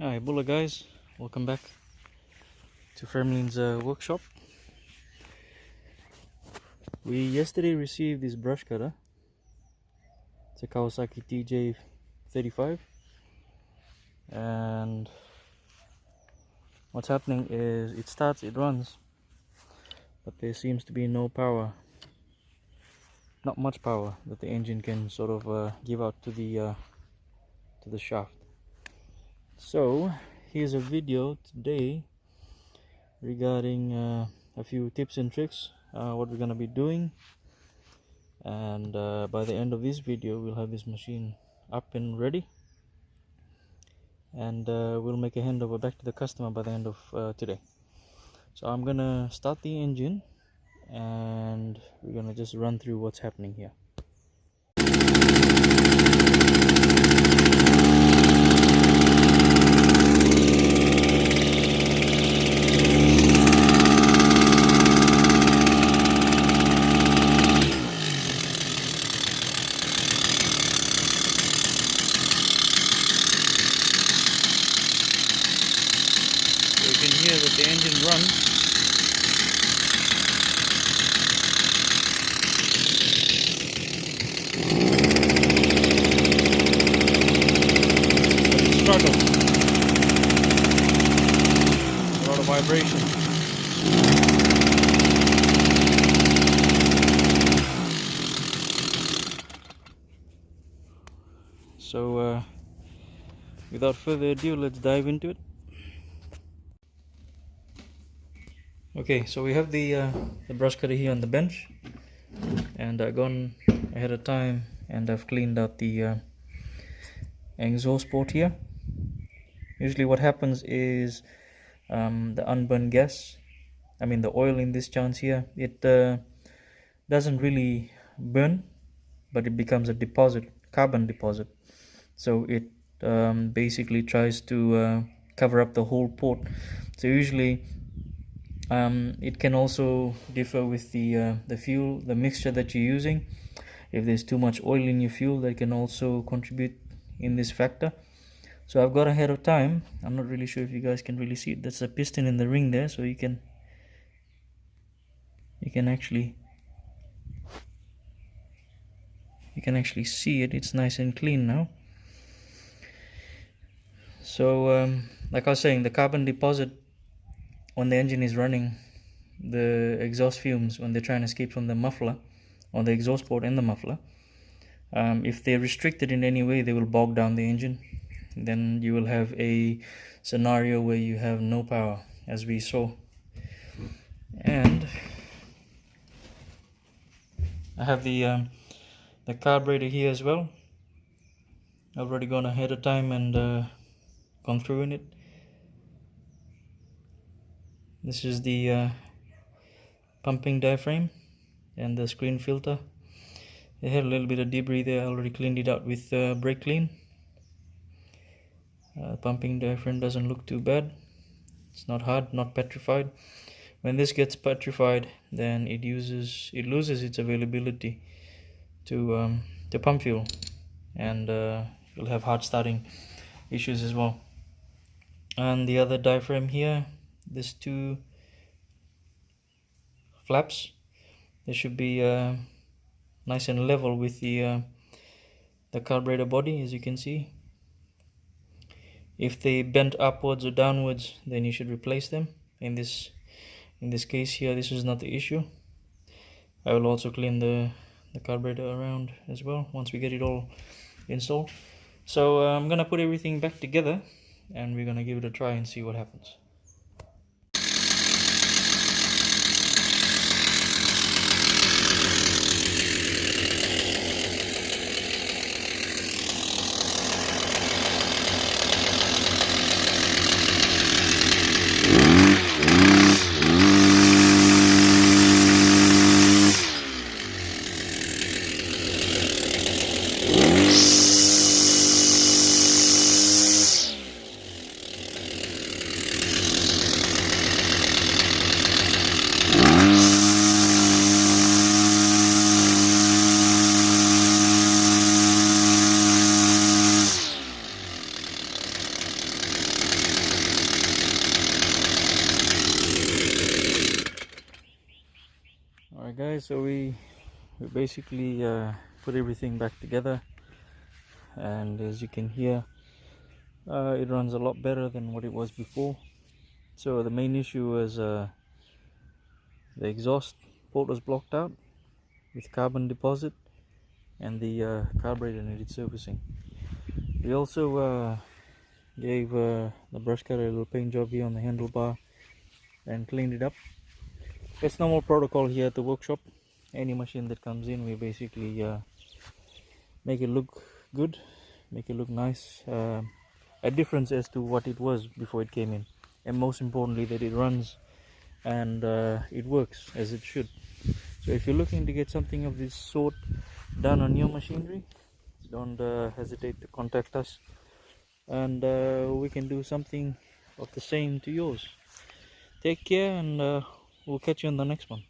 Hi, Bulla guys, welcome back to Fremlin's workshop. We yesterday received this brush cutter. It's a Kawasaki TJ35, and what's happening is it starts, it runs, but there seems to be no power, not much power that the engine can sort of give out to the shaft. So here's a video today regarding a few tips and tricks, what we're gonna be doing, and by the end of this video we'll have this machine up and ready, and we'll make a handover back to the customer by the end of today. So I'm gonna start the engine and we're gonna just run through what's happening here. You can hear that the engine runs. But it struggles. A lot of vibration. So without further ado, let's dive into it. Okay, so we have the brush cutter here on the bench, and I've gone ahead of time and I've cleaned out the exhaust port here. Usually what happens is the unburned gas, the oil in this chance here, it doesn't really burn, but it becomes a deposit, carbon deposit. So it basically tries to cover up the whole port. So usually it can also differ with the fuel, the mixture that you're using. If there's too much oil in your fuel, that can also contribute in this factor. So I've got ahead of time. I'm not really sure if you guys can really see it. That's a piston in the ring there, so you can actually see it. It's nice and clean now. So like I was saying, the carbon deposit when the engine is running, the exhaust fumes when they're trying to escape from the muffler or the exhaust port and the muffler, if they're restricted in any way, they will bog down the engine. Then you will have a scenario where you have no power, as we saw. And I have the carburetor here as well. I've already gone ahead of time and gone through in it. This is the pumping diaphragm and the screen filter. It had a little bit of debris there. I already cleaned it out with brake clean. Pumping diaphragm doesn't look too bad. It's not hard, not petrified. When this gets petrified, then it loses its availability to pump fuel, and you'll have hard starting issues as well. And the other diaphragm here, there's two flaps. They should be nice and level with the carburetor body, as you can see. If they bent upwards or downwards, then you should replace them. In this case here, this is not the issue. I will also clean the carburetor around as well once we get it all installed. So I'm gonna put everything back together and we're gonna give it a try and see what happens. So we basically put everything back together, and as you can hear, it runs a lot better than what it was before. So the main issue was the exhaust port was blocked out with carbon deposit, and the carburetor needed servicing. We also gave the brush cutter a little paint job here on the handlebar and cleaned it up. It's normal protocol here at the workshop. Any machine that comes in, we basically make it look good, make it look nice, a difference as to what it was before it came in, and most importantly that it runs and it works as it should. So if you're looking to get something of this sort done on your machinery, don't hesitate to contact us, and we can do something of the same to yours. Take care, and we'll catch you on the next one.